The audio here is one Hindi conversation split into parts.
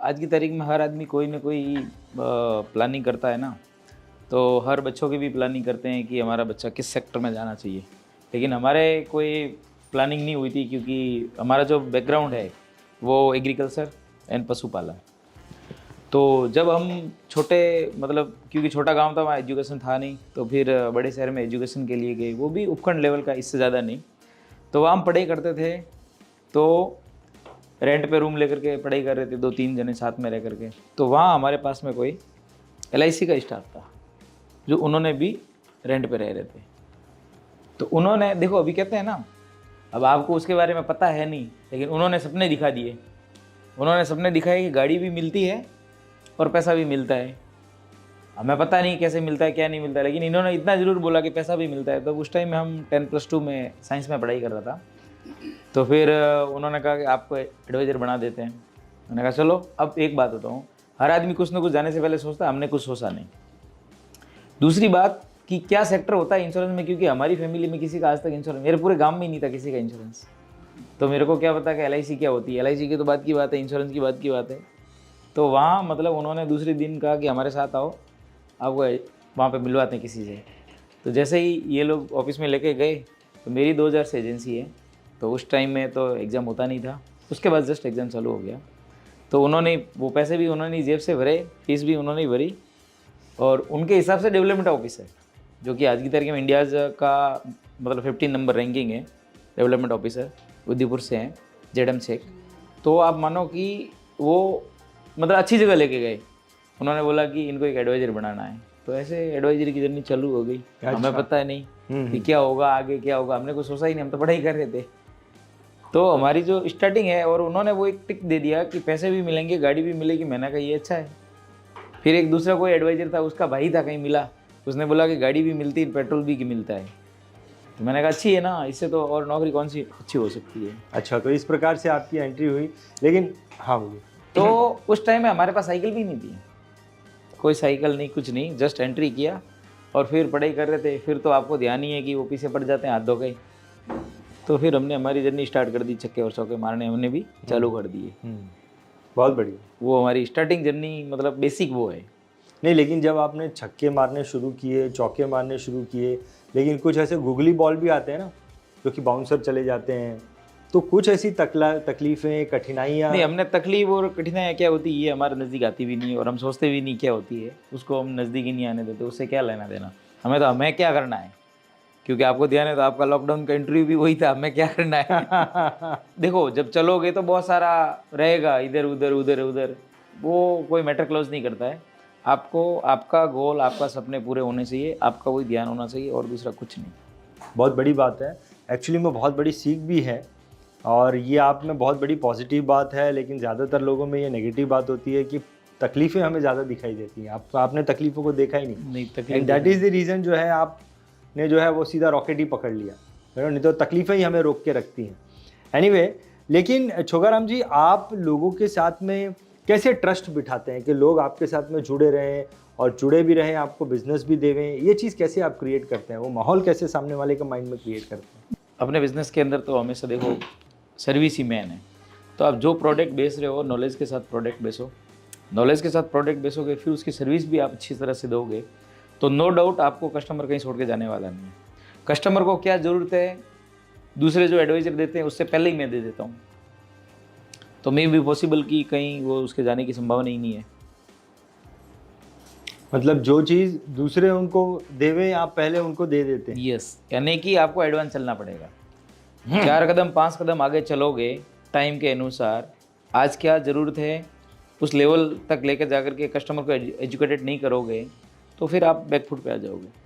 आज की तारीख में हर आदमी कोई ना कोई प्लानिंग करता है ना, तो हर बच्चों की भी प्लानिंग करते हैं कि हमारा बच्चा किस सेक्टर में जाना चाहिए। लेकिन हमारे कोई प्लानिंग नहीं हुई थी, क्योंकि हमारा जो बैकग्राउंड है वो एग्रीकल्चर एंड पशुपालन। तो जब हम छोटे, मतलब क्योंकि छोटा गांव था, वहाँ एजुकेशन था नहीं, तो फिर बड़े शहर में एजुकेशन के लिए गए, वो भी उपखंड लेवल का, इससे ज़्यादा नहीं। तो वहाँ हम पढ़ाई करते थे, तो रेंट पे रूम लेकर के पढ़ाई कर रहे थे, 2-3 जने साथ में रह करके। तो वहाँ हमारे पास में कोई LIC का स्टाफ था, जो उन्होंने भी रेंट पे रह रहे थे। तो उन्होंने, देखो अभी कहते हैं ना, अब आपको उसके बारे में पता है नहीं, लेकिन उन्होंने सपने दिखा दिए। उन्होंने सपने दिखाए कि गाड़ी भी मिलती है और पैसा भी मिलता है। हमें पता नहीं कैसे मिलता है, क्या नहीं मिलता है, लेकिन इन्होंने इतना ज़रूर बोला कि पैसा भी मिलता है। तो उस टाइम में हम 10+2 में साइंस में पढ़ाई कर रहा था। तो फिर उन्होंने कहा कि आपको एडवाइज़र बना देते हैं। मैंने कहा चलो। अब एक बात बताऊँ, हर आदमी कुछ ना कुछ जाने से पहले सोचता है, हमने कुछ सोचा नहीं। दूसरी बात कि क्या सेक्टर होता है इंश्योरेंस में, क्योंकि हमारी फैमिली में किसी का आज तक इंश्योरेंस, मेरे पूरे गांव में ही नहीं था किसी का इंश्योरेंस। तो मेरे को क्या पता कि LIC क्या होती है। LIC की तो बात की बात है, इंश्योरेंस की बात की बात है। तो वहाँ मतलब उन्होंने दूसरे दिन कहा कि हमारे साथ आओ, आपको वहाँ पे मिलवाते हैं किसी से। तो जैसे ही ये लोग ऑफिस में लेके गए, तो मेरी 2000 से एजेंसी है, तो उस टाइम में तो एग्ज़ाम होता नहीं था। उसके बाद जस्ट एग्ज़ाम चालू हो गया। तो उन्होंने वो पैसे भी उन्होंने जेब से भरे, फीस भी उन्होंने भरी, और उनके हिसाब से डेवलपमेंट ऑफिसर, जो कि आज की तारीख में इंडिया का मतलब 15 नंबर रैंकिंग है, डेवलपमेंट ऑफिसर उदयपुर से हैं, ZM शेख। तो आप मानो कि वो मतलब अच्छी जगह लेके गए। उन्होंने बोला कि इनको एक एडवाइज़र बनाना है। तो ऐसे एडवाइजर की जर्नी चालू हो गई। हमें पता है नहीं कि क्या होगा आगे, क्या होगा, हमने कुछ सोचा ही नहीं, हम तो पढ़ाई कर रहे थे। तो हमारी जो स्टार्टिंग है, और उन्होंने वो एक टिक दे दिया कि पैसे भी मिलेंगे, गाड़ी भी मिलेगी। मैंने कहा ये अच्छा है। फिर एक दूसरा कोई एडवाइज़र था, उसका भाई था कहीं मिला, उसने बोला कि गाड़ी भी मिलती है, पेट्रोल भी मिलता है। तो मैंने कहा अच्छी है ना, इससे तो और नौकरी कौन सी अच्छी हो सकती है। अच्छा, तो इस प्रकार से आपकी एंट्री हुई। लेकिन हाँ बोलिए। तो उस टाइम में हमारे पास साइकिल भी नहीं थी, कोई साइकिल नहीं, कुछ नहीं, जस्ट एंट्री किया और फिर पढ़ाई कर रहे थे। फिर तो आपको ध्यान ही है कि वो पीछे पड़ जाते हैं हाथ धो गए। तो फिर हमने हमारी जर्नी स्टार्ट कर दी, चक्के और चौके मारने हमने भी चालू कर दिए। बहुत बढ़िया। वो हमारी स्टार्टिंग जर्नी, मतलब बेसिक वो है। नहीं, लेकिन जब आपने छक्के मारने शुरू किए, चौके मारने शुरू किए, लेकिन कुछ ऐसे गुगली बॉल भी आते हैं ना, जो कि बाउंसर चले जाते हैं, तो कुछ ऐसी तकलीफ़ें, कठिनाइयाँ? नहीं, हमने तकलीफ और कठिनाइयाँ क्या होती है ये हमारे नज़दीक आती भी नहीं है, और हम सोचते भी नहीं क्या होती है, उसको हम नज़दीक ही नहीं आने देते। उससे क्या लेना देना हमें, तो हमें क्या करना है। क्योंकि आपको ध्यान है तो आपका लॉकडाउन का इंटरव्यू भी वही था, हमें क्या करना है। देखो जब चलोगे तो बहुत सारा रहेगा, इधर उधर उधर उधर, वो कोई मैटर क्लोज नहीं करता है। आपको आपका गोल, आपका सपने पूरे होने चाहिए, आपका वही ध्यान होना चाहिए, और दूसरा कुछ नहीं। बहुत बड़ी बात है, एक्चुअली में बहुत बड़ी सीख भी है, और ये आप में बहुत बड़ी पॉजिटिव बात है। लेकिन ज़्यादातर लोगों में ये नेगेटिव बात होती है कि तकलीफ़ें हमें ज़्यादा दिखाई देती हैं। आपने तकलीफ़ों को देखा ही नहीं, and that is the reason जो है आपने जो है वो सीधा रॉकेट ही पकड़ लिया, नहीं तो तकलीफ़ें ही हमें रोक के रखती हैं। एनीवे, लेकिन छोगाराम जी, आप लोगों के साथ में कैसे ट्रस्ट बिठाते हैं कि लोग आपके साथ में जुड़े रहें, और जुड़े भी रहें, आपको बिजनेस भी देवें? ये चीज़ कैसे आप क्रिएट करते हैं? वो माहौल कैसे सामने वाले के माइंड में क्रिएट करते हैं? अपने बिजनेस के अंदर तो हमेशा देखो सर्विस ही मैन है। तो आप जो प्रोडक्ट बेच रहे हो, नॉलेज के साथ प्रोडक्ट बेचो, नॉलेज के साथ प्रोडक्ट बेचोगे, फिर उसकी सर्विस भी आप अच्छी तरह से दोगे, तो नो डाउट आपको कस्टमर कहीं छोड़ के जाने वाला नहीं है। कस्टमर को क्या ज़रूरत है, दूसरे जो एडवाइज़र देते हैं उससे पहले ही मैं दे देता हूँ। तो मे भी पॉसिबल कि कहीं वो उसके जाने की संभावना ही नहीं है। मतलब जो चीज़ दूसरे उनको देवे, आप पहले उनको दे देते हैं। यस, यानी कि आपको एडवांस चलना पड़ेगा। 4 कदम 5 कदम आगे चलोगे टाइम के अनुसार, आज क्या ज़रूरत है उस लेवल तक लेकर जाकर के कस्टमर को एजुकेटेड नहीं करोगे, तो फिर आप बैकफुट पे आ जाओगे।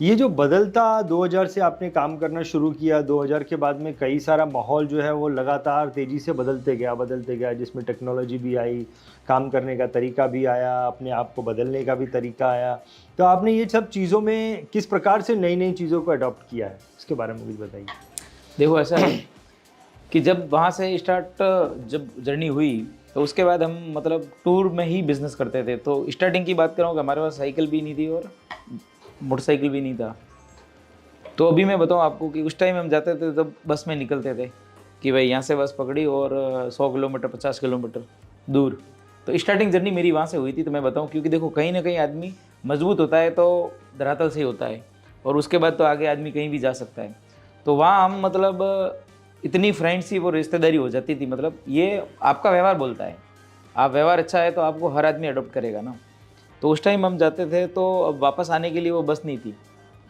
ये जो बदलता 2000 से आपने काम करना शुरू किया, 2000 के बाद में कई सारा माहौल जो है वो लगातार तेज़ी से बदलते गया, जिसमें टेक्नोलॉजी भी आई, काम करने का तरीका भी आया, अपने आप को बदलने का भी तरीका आया। तो आपने ये सब चीज़ों में किस प्रकार से नई-नई चीज़ों को अडॉप्ट किया है? इसके बारे में कुछ बताइए। देखो ऐसा है कि जब वहाँ से स्टार्ट जब जर्नी हुई, तो उसके बाद हम मतलब टूर में ही बिज़नेस करते थे। तो स्टार्टिंग की बात करूँ कि हमारे पास साइकिल भी नहीं थी और मोटरसाइकिल भी नहीं था। तो अभी मैं बताऊँ आपको कि उस टाइम हम जाते थे तब बस में निकलते थे कि भाई यहाँ से बस पकड़ी और 100 किलोमीटर 50 किलोमीटर दूर, तो स्टार्टिंग जर्नी मेरी वहाँ से हुई थी। तो मैं बताऊँ, क्योंकि देखो कहीं ना कहीं आदमी मजबूत होता है तो धरातल से ही होता है, और उसके बाद तो आगे आदमी कहीं भी जा सकता है। तो वहाँ हम मतलब इतनी फ्रेंडशिप और रिश्तेदारी हो जाती थी, मतलब ये आपका व्यवहार बोलता है, आप व्यवहार अच्छा है तो आपको हर आदमी अडोप्ट करेगा ना। तो उस टाइम हम जाते थे तो अब वापस आने के लिए वो बस नहीं थी,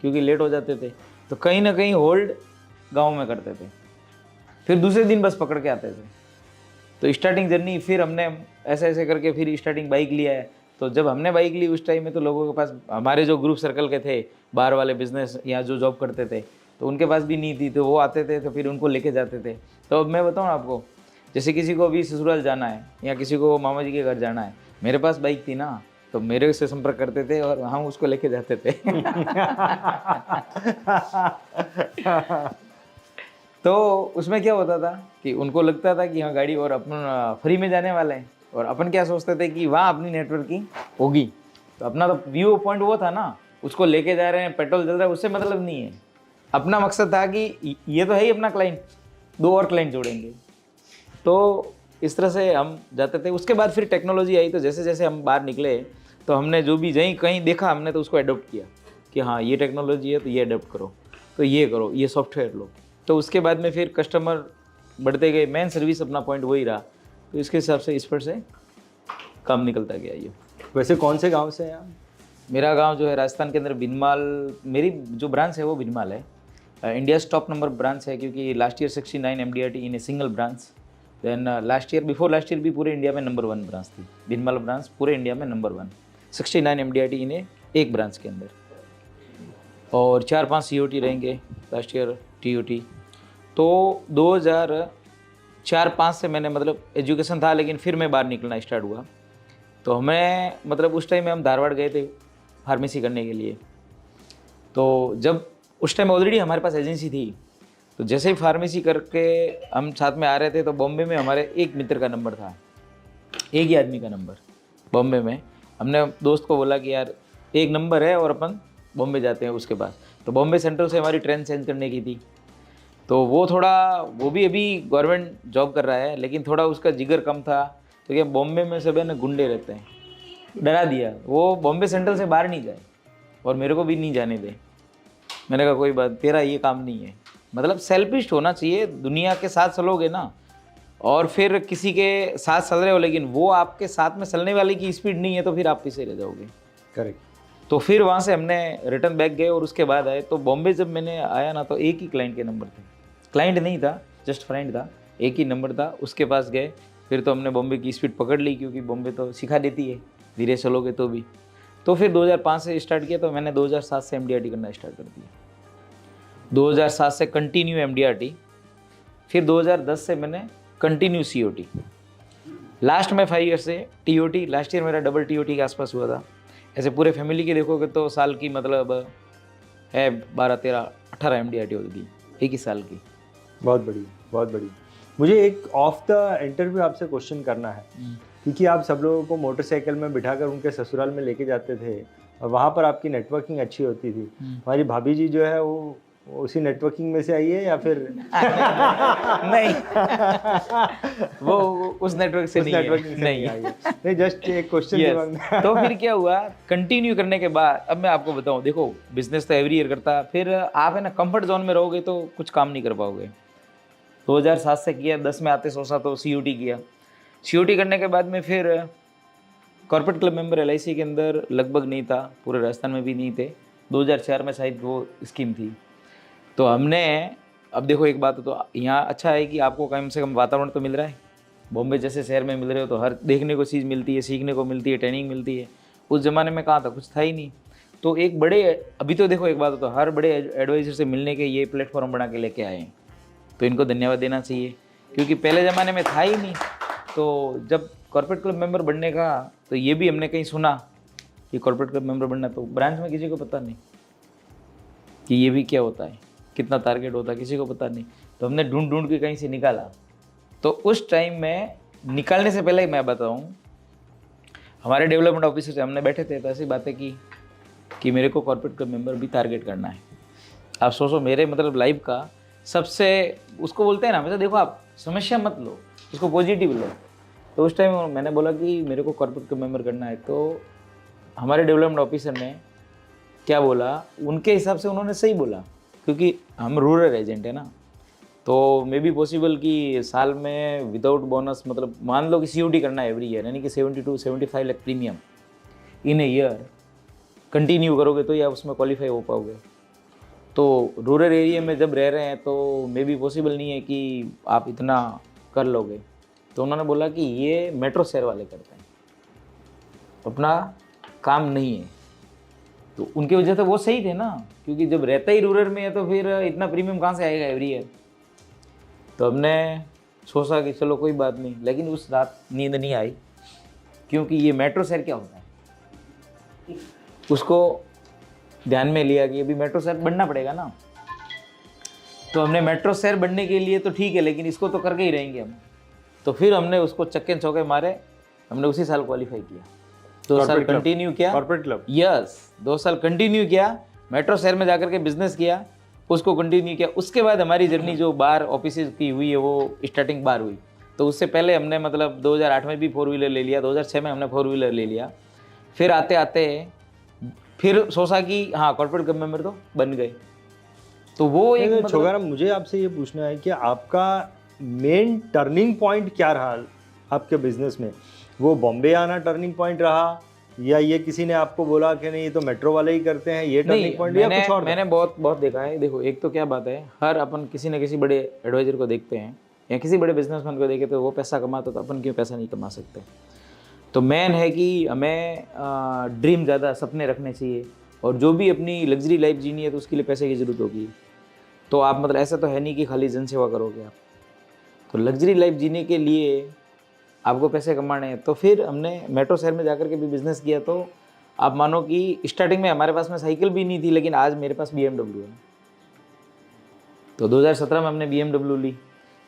क्योंकि लेट हो जाते थे, तो कहीं ना कहीं होल्ड गाँव में करते थे, फिर दूसरे दिन बस पकड़ के आते थे। तो स्टार्टिंग जर्नी फिर हमने ऐसे ऐसे करके फिर स्टार्टिंग बाइक लिया है। तो जब हमने बाइक ली उस टाइम में तो लोगों के पास, हमारे जो ग्रुप सर्कल के थे बाहर वाले बिजनेस या जो जॉब करते थे, तो उनके पास भी नहीं थी, तो वो आते थे तो फिर उनको लेके जाते थे। तो अब मैं बताऊँ आपको, जैसे किसी को अभी ससुराल जाना है या किसी को मामा जी के घर जाना है, मेरे पास बाइक थी ना, तो मेरे से संपर्क करते थे और हम उसको लेके जाते थे। तो उसमें क्या होता था कि उनको लगता था कि हाँ गाड़ी और अपन फ्री में जाने वाले हैं, और अपन क्या सोचते थे कि वहाँ अपनी नेटवर्किंग होगी। तो अपना तो व्यू पॉइंट वो था ना, उसको लेके जा रहे हैं, पेट्रोल जल रहा है, उससे मतलब नहीं है। अपना मकसद था कि ये तो है ही अपना क्लाइंट, 2 और क्लाइंट जोड़ेंगे। तो इस तरह से हम जाते थे। उसके बाद फिर टेक्नोलॉजी आई, तो जैसे जैसे हम बाहर निकले तो हमने जो भी जहीं कहीं देखा हमने तो उसको अडोप्ट किया कि हाँ ये टेक्नोलॉजी है तो ये अडोप्ट करो, तो ये करो, ये सॉफ्टवेयर लो। तो उसके बाद में फिर कस्टमर बढ़ते गए, मेन सर्विस अपना पॉइंट वही रहा, तो इसके हिसाब से इस पर से काम निकलता गया ये। वैसे कौन से गांव से हैं आप? मेरा गांव जो है राजस्थान के अंदर भिनमाल, मेरी जो ब्रांच है वो भिनमाल है। इंडिया टॉप नंबर ब्रांच है, क्योंकि last year 69 MDRT in a single branch. Then before last year भी पूरे इंडिया में नंबर 1 ब्रांच थी। भिनमाल ब्रांच पूरे इंडिया में नंबर 1, 69 MDRT इन एक ब्रांच के अंदर, और 4-5 COT रहेंगे लास्ट ईयर TOT। तो 2004-05 से मैंने मतलब एजुकेशन था, लेकिन फिर मैं बाहर निकलना स्टार्ट हुआ। तो हमें मतलब उस टाइम में हम धारवाड़ गए थे फार्मेसी करने के लिए। तो जब उस टाइम ऑलरेडी हमारे पास एजेंसी थी, तो जैसे ही फार्मेसी करके हम साथ में आ रहे थे, तो बॉम्बे में हमारे एक मित्र का नंबर था, एक ही आदमी का नंबर बॉम्बे में। हमने दोस्त को बोला कि यार एक नंबर है और अपन बॉम्बे जाते हैं उसके पास। तो बॉम्बे सेंट्रल से हमारी ट्रेन चेंज करने की थी। तो वो थोड़ा, वो भी अभी गवर्नमेंट जॉब कर रहा है, लेकिन थोड़ा उसका जिगर कम था। तो क्या बॉम्बे में सब है ना गुंडे रहते हैं, डरा दिया, वो बॉम्बे सेंट्रल से बाहर नहीं जाए और मेरे को भी नहीं जाने दे। मैंने कहा कोई बात, तेरा ये काम नहीं है। मतलब सेल्फिश होना चाहिए, दुनिया के साथ चलोगे ना, और फिर किसी के साथ चल रहे हो लेकिन वो आपके साथ में चलने वाले की स्पीड नहीं है, तो फिर आप पीछे रह जाओगे। करेक्ट। तो फिर वहाँ से हमने रिटर्न बैक गए और उसके बाद आए। तो बॉम्बे जब मैंने आया ना, तो एक ही क्लाइंट के नंबर थे, क्लाइंट नहीं था, जस्ट फ्रेंड था, एक ही नंबर था, उसके पास गए। फिर तो हमने बॉम्बे की स्पीड पकड़ ली, क्योंकि बॉम्बे तो सिखा देती है धीरे चलोगे तो भी। तो फिर 2005 से स्टार्ट किया, तो मैंने 2007 से MDRT करना स्टार्ट कर दिया। 2007 से कंटिन्यू MDRT, फिर 2010 से मैंने कंटिन्यू COT, लास्ट में 5 ईयर से TOT। लास्ट ईयर मेरा डबल TOT के आसपास हुआ था। ऐसे पूरे फैमिली के देखोगे तो साल की मतलब है 12-13-18 MDRT होगी एक ही साल की। बहुत बढ़िया, बहुत बढ़िया। मुझे एक ऑफ द इंटरव्यू आपसे क्वेश्चन करना है, क्योंकि आप सब लोगों को मोटरसाइकिल में बिठाकर उनके ससुराल में लेके जाते थे और वहाँ पर आपकी नेटवर्किंग अच्छी होती थी। हमारी भाभी जी जो है वो उसी नेटवर्किंग में से आई है या फिर नहीं, वो उस नेटवर्क से नहीं है। नहीं आई है। नहीं, जस्ट एक क्वेश्चन दिमाग में। तो फिर क्या हुआ, कंटिन्यू करने के बाद अब मैं आपको बताऊं, देखो बिजनेस तो एवरी ईयर करता, फिर आप है ना कंफर्ट जोन में रहोगे तो कुछ काम नहीं कर पाओगे। 2007 से किया, 10 में आते सोचा तो COT किया। COT करने के बाद में फिर कॉर्पोरेट क्लब मेंबर LIC के अंदर लगभग नहीं था, पूरे राजस्थान में भी नहीं थे। 2004 में शायद वो स्कीम थी। तो हमने, अब देखो एक बात तो यहाँ अच्छा है कि आपको कम से कम वातावरण तो मिल रहा है। बॉम्बे जैसे शहर में मिल रहे हो तो हर देखने को चीज़ मिलती है, सीखने को मिलती है, ट्रेनिंग मिलती है। उस ज़माने में कहाँ था, कुछ था ही नहीं। तो एक बड़े, अभी तो देखो एक बात तो हर बड़े एडवाइज़र से मिलने के ये प्लेटफॉर्म बना के लेके आए हैं, तो इनको धन्यवाद देना चाहिए, क्योंकि पहले ज़माने में था ही नहीं। तो जब कॉर्पोरेट क्लब मेंबर बनने का, तो ये भी हमने कहीं सुना कि कॉर्पोरेट क्लब मेंबर बनना, तो ब्रांच में किसी को पता नहीं कि ये भी क्या होता है, कितना टारगेट होता है, किसी को पता नहीं। तो हमने ढूंढ ढूंढ के कहीं से निकाला। तो उस टाइम में निकालने से पहले ही मैं बताऊं, हमारे डेवलपमेंट ऑफिसर से हमने बैठे थे तो ऐसी बातें की कि मेरे को कॉर्पोरेट क्लब मेंबर भी टारगेट करना है। आप सोचो, मेरे मतलब लाइफ का सबसे, उसको बोलते हैं ना, मतलब देखो आप समस्या मत लो, उसको पॉजिटिव लो। तो उस टाइम मैंने बोला कि मेरे को कॉर्पोरेट का मेंबर करना है। तो हमारे डेवलपमेंट ऑफिसर ने क्या बोला, उनके हिसाब से उन्होंने सही बोला, क्योंकि हम रूरल एजेंट है ना, तो मे बी पॉसिबल कि साल में विदाउट बोनस, मतलब मान लो कि COD करना है एवरी ईयर, यानी कि 72-75 lakh premium in a year continue करोगे तो या उसमें क्वालिफाई हो पाओगे। तो रूरल एरिया में जब रह रहे हैं तो मे बी पॉसिबल नहीं है कि आप इतना कर लोगे। तो उन्होंने बोला कि ये मेट्रो शहर वाले करते हैं, अपना काम नहीं है। तो उनकी वजह से वो सही थे ना, क्योंकि जब रहता ही रूरल में है तो फिर इतना प्रीमियम कहाँ से आएगा एवरी ईयर। तो हमने सोचा कि चलो कोई बात नहीं, लेकिन उस रात नींद नहीं आई, क्योंकि ये मेट्रो शहर क्या होता है उसको ध्यान में लिया कि अभी मेट्रो शहर बनना पड़ेगा ना। तो हमने मेट्रो शहर बनने के लिए तो ठीक है, लेकिन इसको तो करके ही रहेंगे हम। तो फिर हमने उसको चक्के चौके मारे, हमने उसी साल क्वालिफाई किया, 2 साल कंटिन्यू किया कॉर्पोरेट क्लब। यस, 2 साल कंटिन्यू किया, मेट्रो शहर में जाकर के बिजनेस किया, उसको कंटिन्यू किया। उसके बाद हमारी जर्नी जो बाहर ऑफिस की हुई है वो स्टार्टिंग बाहर हुई। तो उससे पहले हमने मतलब 2008 में भी 4 व्हीलर ले लिया, 2006 में हमने 4 व्हीलर ले लिया। फिर आते आते फिर सोचा कि हाँ कॉर्पोरेट क्लब मेंबर तो बन गए। तो वो एक मतलब छोगाराम, मुझे आपसे ये पूछना है कि आपका मेन टर्निंग पॉइंट क्या रहा आपके बिजनेस में? वो बॉम्बे आना टर्निंग पॉइंट रहा, या ये किसी ने आपको बोला कि नहीं ये तो मेट्रो वाले ही करते हैं, ये टर्निंग पॉइंट, या कुछ और? मैंने बहुत देखा है। देखो, एक तो क्या बात है, हर अपन किसी न किसी बड़े एडवाइजर को देखते हैं या किसी बड़े बिजनेसमैन को देखे तो वो पैसा कमाता, तो अपन क्यों पैसा नहीं कमा सकते। तो मेन है कि हमें ड्रीम ज़्यादा, सपने रखने चाहिए, और जो भी अपनी लग्जरी लाइफ जीनी है तो उसके लिए पैसे की ज़रूरत होगी। तो आप मतलब ऐसा तो है नहीं कि खाली जनसेवा करोगे आप, तो लग्जरी लाइफ जीने के लिए आपको पैसे कमाने हैं। तो फिर हमने मेट्रो शहर में जाकर के भी बिज़नेस किया। तो आप मानो कि स्टार्टिंग में हमारे पास में साइकिल भी नहीं थी, लेकिन आज मेरे पास BMW है। तो 2017 में हमने BMW ली।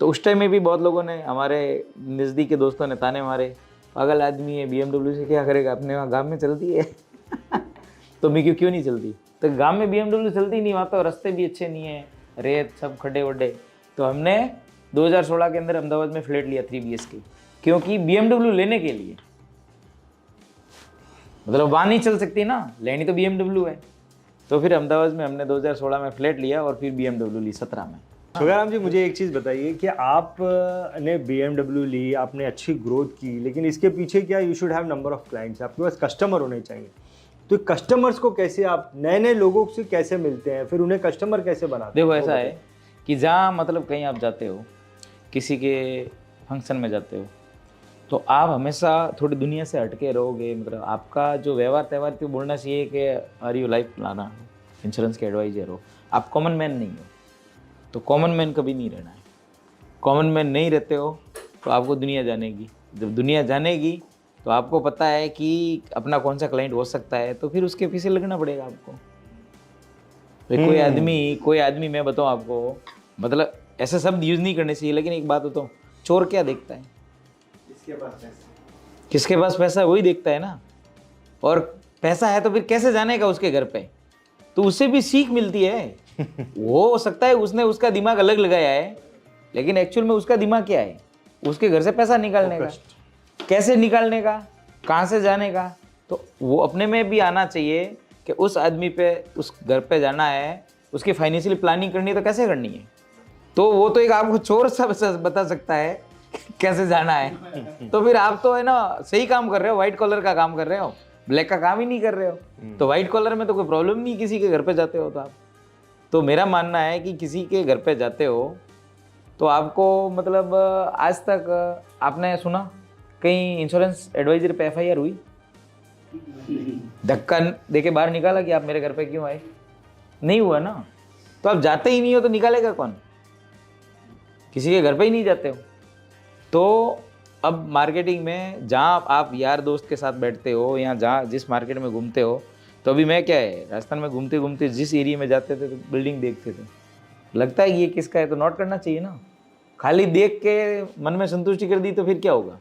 तो उस टाइम में भी बहुत लोगों ने, हमारे नज़दीक के दोस्तों ने ताने मारे, पागल आदमी है, BMW से क्या करेगा, अपने वहाँ गाँव में चलती है। तो मैं क्यों नहीं चलती? तो गाँव में BMW चलती नहीं, वहाँ तो रास्ते भी अच्छे नहीं है, रेत सब खड्डे वड्डे। तो हमने 2016 के अंदर अहमदाबाद में फ्लैट लिया 3 BHK, क्योंकि BMW लेने के लिए, मतलब वहाँ नहीं चल सकती ना, लेनी तो BMW है। तो फिर अहमदाबाद में हमने 2016 में फ्लैट लिया और फिर BMW ली 17 में। छोगाराम जी, मुझे एक चीज़ बताइए कि आपने BMW ली, आपने अच्छी ग्रोथ की, लेकिन इसके पीछे क्या, you should have number of clients, आपके पास कस्टमर होने चाहिए। तो कस्टमर्स को कैसे, आप नए नए लोगों से कैसे मिलते हैं, फिर उन्हें कस्टमर कैसे बनाते हैं? देखो, ऐसा है कि जहाँ मतलब कहीं आप जाते हो, किसी के फंक्शन में जाते हो, तो आप हमेशा थोड़ी दुनिया से हटके रहोगे। मतलब आपका जो व्यवहार त्यौहार तो बोलना चाहिए कि are you life planner, insurance के एडवाइजर हो, आप कॉमन मैन नहीं हो। तो कॉमन मैन कभी नहीं रहना है। कॉमन मैन नहीं रहते हो तो आपको दुनिया जानेगी। जब दुनिया जानेगी तो आपको पता है कि अपना कौन सा क्लाइंट हो सकता है, तो फिर उसके पीछे लगना पड़ेगा आपको। तो कोई आदमी मैं बताऊँ आपको, मतलब ऐसे शब्द यूज़ नहीं करने चाहिए, लेकिन एक बात बताऊँ, चोर क्या देखता है? किसके पास पैसा वही देखता है ना। और पैसा है तो फिर कैसे जानेगा उसके घर पे? तो उससे भी सीख मिलती है। वो हो सकता है उसने उसका दिमाग अलग लगाया है, लेकिन एक्चुअल में उसका दिमाग क्या है? उसके घर से पैसा निकालने का, कैसे निकालने का, कहाँ से जाने का। तो वो अपने में भी आना चाहिए कि उस आदमी पे, उस घर पे जाना है, उसकी फाइनेंशियल प्लानिंग करनी है तो कैसे करनी है। तो वो तो एक आपको चोर सा बता सकता है कैसे जाना है। तो फिर आप तो है ना सही काम कर रहे हो, व्हाइट कॉलर का काम कर रहे हो, ब्लैक का काम ही नहीं कर रहे हो। तो व्हाइट कॉलर में तो कोई प्रॉब्लम नहीं, किसी के घर पे जाते हो तो आप। तो मेरा मानना है कि किसी के घर पे जाते हो तो आपको, मतलब आज तक आपने सुना कहीं इंश्योरेंस एडवाइजर पे FIR हुई? धक्का देके बाहर निकाला कि आप मेरे घर पे क्यों आए? नहीं हुआ ना। तो आप जाते ही नहीं हो तो निकालेगा कौन? किसी के घर पे ही नहीं जाते हो। तो अब मार्केटिंग में जहाँ आप यार दोस्त के साथ बैठते हो या जहाँ जिस मार्केट में घूमते हो, तो अभी मैं क्या है, राजस्थान में घूमते घूमते जिस एरिया में जाते थे तो बिल्डिंग देखते थे, लगता है कि ये किसका है तो नोट करना चाहिए ना। खाली देख के मन में संतुष्टि कर दी तो फिर क्या होगा।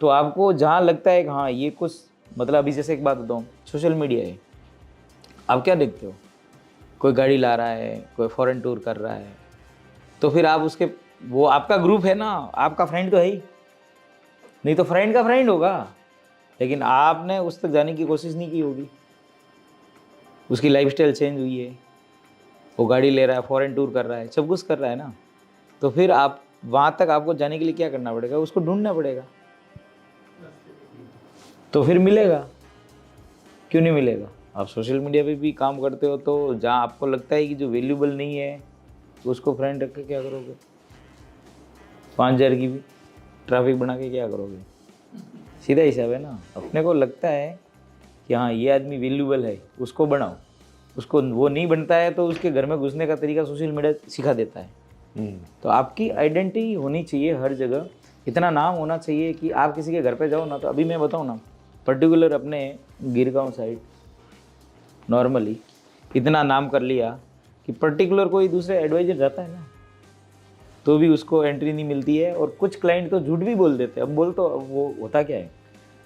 तो आपको जहाँ लगता है कि हाँ ये कुछ, मतलब अभी जैसे एक बात बताऊँ, सोशल मीडिया है, आप क्या देखते हो, कोई गाड़ी ला रहा है, कोई फॉरेन टूर कर रहा है, तो फिर आप उसके, वो आपका ग्रुप है ना, आपका फ्रेंड तो है ही, नहीं तो फ्रेंड का फ्रेंड होगा, लेकिन आपने उस तक जाने की कोशिश नहीं की होगी। उसकी लाइफस्टाइल चेंज हुई है, वो गाड़ी ले रहा है, फॉरेन टूर कर रहा है, सब कुछ कर रहा है ना, तो फिर आप वहाँ तक आपको जाने के लिए क्या करना पड़ेगा? उसको ढूंढना पड़ेगा, तो फिर मिलेगा। क्यों नहीं मिलेगा? आप सोशल मीडिया पे भी काम करते हो, तो जहाँ आपको लगता है कि जो वैल्यूबल नहीं है उसको फ्रेंड रख के क्या करोगे? 5,000 की भी ट्रैफिक बना के क्या करोगे? सीधा हिसाब है ना। अपने को लगता है कि हाँ ये आदमी वैल्यूबल है, उसको बनाओ। उसको वो नहीं बनता है तो उसके घर में घुसने का तरीका सोशल मीडिया सिखा देता है। तो आपकी आइडेंटिटी होनी चाहिए हर जगह, इतना नाम होना चाहिए कि आप किसी के घर पे जाओ ना, तो अभी मैं बताऊँ ना, पर्टिकुलर अपने गिरगांव साइड नॉर्मली इतना नाम कर लिया कि पर्टिकुलर कोई दूसरे एडवाइजर जाता है ना, तो भी उसको एंट्री नहीं मिलती है। और कुछ क्लाइंट तो झूठ भी बोल देते हैं। अब बोल, तो वो होता क्या है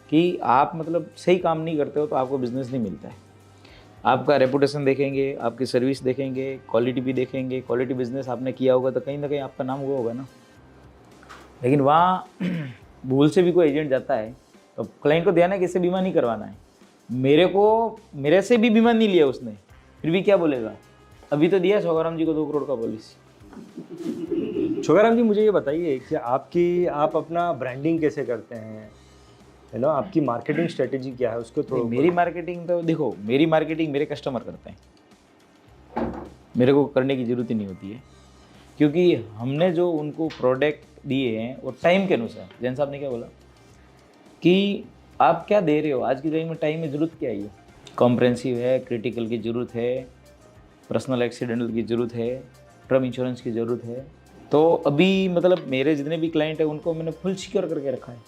कि आप मतलब सही काम नहीं करते हो तो आपको बिजनेस नहीं मिलता है। आपका रेपुटेशन देखेंगे, आपकी सर्विस देखेंगे, क्वालिटी भी देखेंगे। क्वालिटी बिजनेस आपने किया होगा तो कहीं ना कहीं आपका नाम हुआ होगा ना। लेकिन वहाँ भूल से भी कोई एजेंट जाता है तो क्लाइंट को ध्यान है कि इससे बीमा नहीं करवाना है। मेरे से भी बीमा नहीं लिया उसने, फिर भी क्या बोलेगा? अभी तो दिया छोगाराम जी को 2 करोड़ का पॉलिसी। छोगाराम जी, मुझे ये बताइए कि आप अपना ब्रांडिंग कैसे करते हैं, है ना? आपकी मार्केटिंग स्ट्रेटेजी क्या है, उसको थोड़ा। मेरी मार्केटिंग तो देखो, मेरी मार्केटिंग मेरे कस्टमर करते हैं, मेरे को करने की ज़रूरत ही नहीं होती है, क्योंकि हमने जो उनको प्रोडक्ट दिए हैं वो टाइम के अनुसार। जैन साहब ने क्या बोला कि आप क्या दे रहे हो आज की तारीख में, टाइम में ज़रूरत क्या है? कॉम्प्रेंसिव है, क्रिटिकल की ज़रूरत है, पर्सनल एक्सीडेंटल की ज़रूरत है, टर्म इंश्योरेंस की ज़रूरत है। तो अभी मतलब मेरे जितने भी क्लाइंट हैं उनको मैंने फुल सिक्योर करके रखा है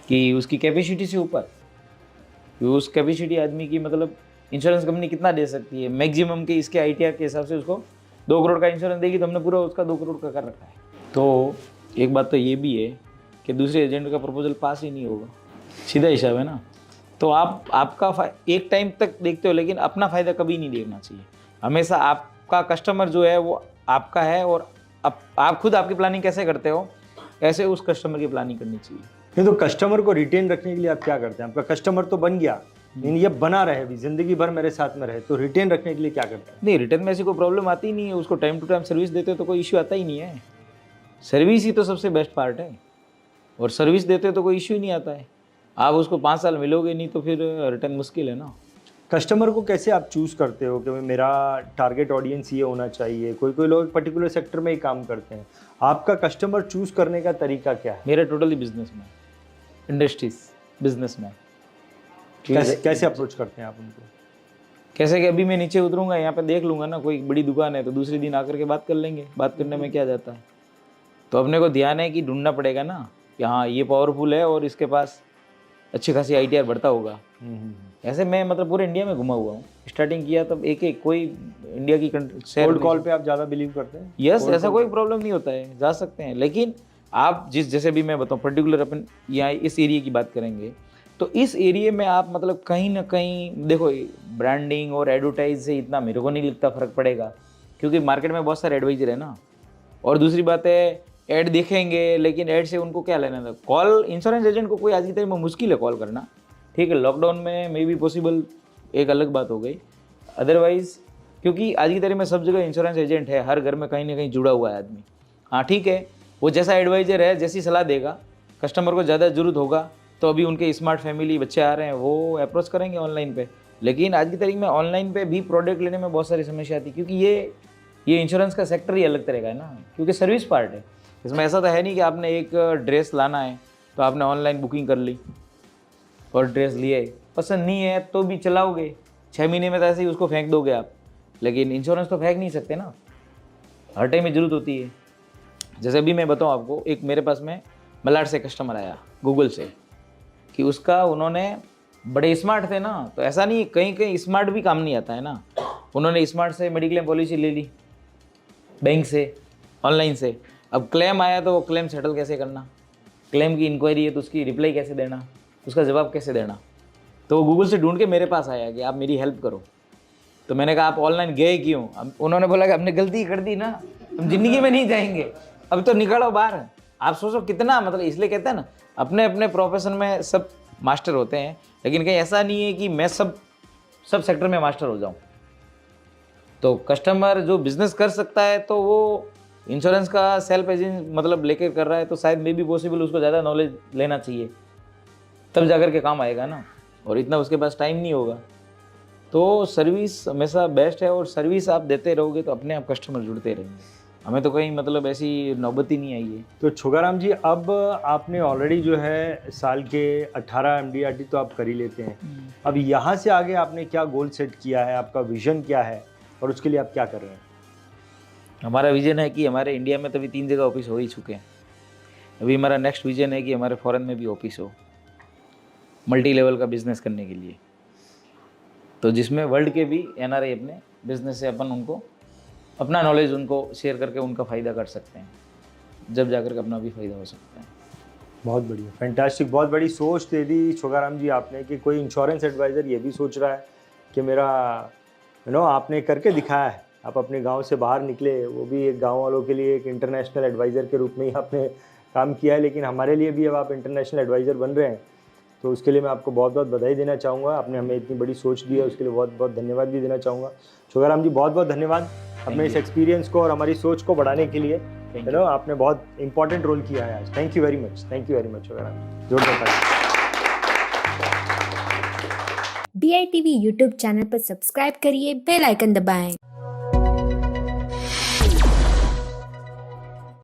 कि उसकी कैपेसिटी से ऊपर, उस कैपेसिटी आदमी की मतलब इंश्योरेंस कंपनी कितना दे सकती है मैक्सिमम के, इसके ITR के हिसाब से उसको 2 करोड़ का इंश्योरेंस देगी, तो हमने पूरा उसका 2 करोड़ का कर रखा है। तो एक बात तो ये भी है कि दूसरे एजेंट का प्रपोजल पास ही नहीं होगा, सीधा हिसाब है ना। तो आपका एक टाइम तक देखते हो, लेकिन अपना फ़ायदा कभी नहीं देखना चाहिए। हमेशा आपका कस्टमर जो है वो आपका है, और आप खुद आपकी प्लानिंग कैसे करते हो ऐसे उस कस्टमर की प्लानिंग करनी चाहिए। नहीं, तो कस्टमर को रिटेन रखने के लिए आप क्या करते हैं? आपका कस्टमर तो बन गया, लेकिन ये बना रहे भी, जिंदगी भर मेरे साथ में रहे, तो रिटेन रखने के लिए क्या करते हैं? नहीं, रिटर्न में ऐसी कोई प्रॉब्लम आती ही नहीं है। उसको टाइम टू टाइम सर्विस देते हो तो कोई इश्यू आता ही नहीं है। सर्विस ही तो सबसे बेस्ट पार्ट है, और सर्विस देते हो तो कोई इश्यू ही नहीं आता है। आप उसको 5 साल मिलोगे नहीं तो फिर रिटर्न मुश्किल है ना। कस्टमर को कैसे आप चूज़ करते हो कि भाई मेरा टारगेट ऑडियंस ये होना चाहिए? कोई लोग पर्टिकुलर सेक्टर में ही काम करते हैं, आपका कस्टमर चूज़ करने का तरीका क्या है? मेरा टोटली बिजनेसमैन, इंडस्ट्रीज बिजनेसमैन। कैसे अप्रोच करते हैं आप उनको? कैसे कि अभी मैं नीचे उतरूंगा, यहाँ पे देख लूंगा ना कोई बड़ी दुकान है, तो दूसरे दिन आकर के बात कर लेंगे। बात करने में क्या जाता है? तो अपने को ध्यान है कि ढूंढना पड़ेगा ना कि हाँ ये पावरफुल है और इसके पास अच्छी खासी ITR बढ़ता होगा। ऐसे मैं मतलब पूरे इंडिया में घुमा हुआ हूँ। स्टार्टिंग किया तब एक कोई इंडिया की कोल्ड कॉल पे आप ज़्यादा बिलीव करते हैं? यस, ऐसा कोई प्रॉब्लम नहीं होता है, जा सकते हैं। लेकिन आप जैसे भी मैं बताऊँ, पर्टिकुलर अपन यहाँ इस एरिया की बात करेंगे, तो इस एरिया में आप मतलब कहीं ना कहीं देखो, ब्रांडिंग और एडवर्टाइज से इतना मेरे को नहीं लगता फ़र्क पड़ेगा, क्योंकि मार्केट में बहुत सारे एडवाइजर है ना। और दूसरी बात है, ऐड दिखेंगे, लेकिन ऐड से उनको क्या लेना था? कॉल इंश्योरेंस एजेंट को कोई आज की तारीख में मुश्किल है कॉल करना। ठीक है, लॉकडाउन में मे बी पॉसिबल, एक अलग बात हो गई। अदरवाइज़ क्योंकि आज की तारीख में सब जगह इंश्योरेंस एजेंट है, हर घर में कहीं ना कहीं जुड़ा हुआ है आदमी। हाँ ठीक है, वो जैसा एडवाइजर है, जैसी सलाह देगा, कस्टमर को ज़्यादा ज़रूरत होगा तो अभी उनके स्मार्ट फैमिली बच्चे आ रहे हैं, वो अप्रोच करेंगे ऑनलाइन पे। लेकिन आज की तारीख में ऑनलाइन पे भी प्रोडक्ट लेने में बहुत सारी समस्या आती है, क्योंकि ये इंश्योरेंस का सेक्टर ही अलग तरह का है ना, क्योंकि सर्विस पार्ट है इसमें। ऐसा तो है नहीं कि आपने एक ड्रेस लाना है तो आपने ऑनलाइन बुकिंग कर ली और ड्रेस लिए, पसंद नहीं है तो भी चलाओगे, 6 महीने में तो ऐसे ही उसको फेंक दोगे आप। लेकिन इंश्योरेंस तो फेंक नहीं सकते ना, हर टाइम में ज़रूरत होती है। जैसे अभी मैं बताऊँ आपको, एक मेरे पास में मलाड से कस्टमर आया गूगल से, कि उसका उन्होंने बड़े स्मार्ट थे ना, तो ऐसा नहीं, कहीं कहीं स्मार्ट भी काम नहीं आता है ना। उन्होंने स्मार्ट से मेडिक्लेम पॉलिसी ले ली बैंक से, ऑनलाइन से। अब क्लेम आया तो वो क्लेम सेटल कैसे करना, क्लेम की इंक्वायरी है तो उसकी रिप्लाई कैसे देना, उसका जवाब कैसे देना। तो वो गूगल से ढूंढ के मेरे पास आया कि आप मेरी हेल्प करो। तो मैंने कहा आप ऑनलाइन गए क्यों? अब उन्होंने बोला कि हमने गलती कर दी ना, तुम ज़िंदगी में नहीं जाएंगे, अब तो निकलो बाहर, आप सोचो कितना, मतलब इसलिए कहते हैं ना, अपने अपने प्रोफेशन में सब मास्टर होते हैं, लेकिन कहीं ऐसा नहीं है कि मैं सब सेक्टर में मास्टर हो जाऊं। तो कस्टमर जो बिजनेस कर सकता है तो वो इंश्योरेंस का सेल्फ एजेंट मतलब लेकर कर रहा है, तो शायद मे बी पॉसिबल उसको ज़्यादा नॉलेज लेना चाहिए, तब जाकर के काम आएगा ना, और इतना उसके पास टाइम नहीं होगा। तो सर्विस हमेशा बेस्ट है, और सर्विस आप देते रहोगे तो अपने आप कस्टमर जुड़ते रहेंगे। हमें तो कहीं मतलब ऐसी नौबत ही नहीं आई है। तो छोगाराम जी, अब आपने ऑलरेडी जो है साल के 18 MDRT तो आप कर ही लेते हैं। अब यहाँ से आगे आपने क्या गोल सेट किया है, आपका विजन क्या है और उसके लिए आप क्या कर रहे हैं? हमारा विजन है कि हमारे इंडिया में तो अभी 3 जगह ऑफिस हो ही चुके हैं। अभी हमारा नेक्स्ट विजन है कि हमारे फॉरेन में भी ऑफिस हो, मल्टी लेवल का बिजनेस करने के लिए, तो जिसमें वर्ल्ड के भी NRI अपने बिजनेस से अपन उनको अपना नॉलेज उनको शेयर करके उनका फ़ायदा कर सकते हैं, जब जाकर के अपना भी फ़ायदा हो सकता है। बहुत बढ़िया, फैंटास्टिक, बहुत बड़ी सोच दे दी छोगाराम जी आपने कि कोई इंश्योरेंस एडवाइज़र ये भी सोच रहा है कि मेरा आपने करके दिखाया है। आप अपने गांव से बाहर निकले, वो भी एक गांव वालों के लिए एक इंटरनेशनल एडवाइज़र के रूप में ही आपने काम किया है, लेकिन हमारे लिए भी अब आप इंटरनेशनल एडवाइज़र बन रहे हैं, तो उसके लिए मैं आपको बहुत बहुत बधाई देना चाहूँगा। आपने हमें इतनी बड़ी सोच दी है, उसके लिए बहुत बहुत धन्यवाद भी देना चाहूँगा। छोगाराम जी, बहुत बहुत धन्यवाद अपने इस एक्सपीरियंस को और हमारी सोच को बढ़ाने के लिए। आपने बहुत इंपॉर्टेंट रोल किया है आज। Thank you very much, thank you very much Chhogaram ji, जोरदार ताली। DITV यूट्यूब चैनल पर सब्सक्राइब करिए, बेल आइकन दबाएं।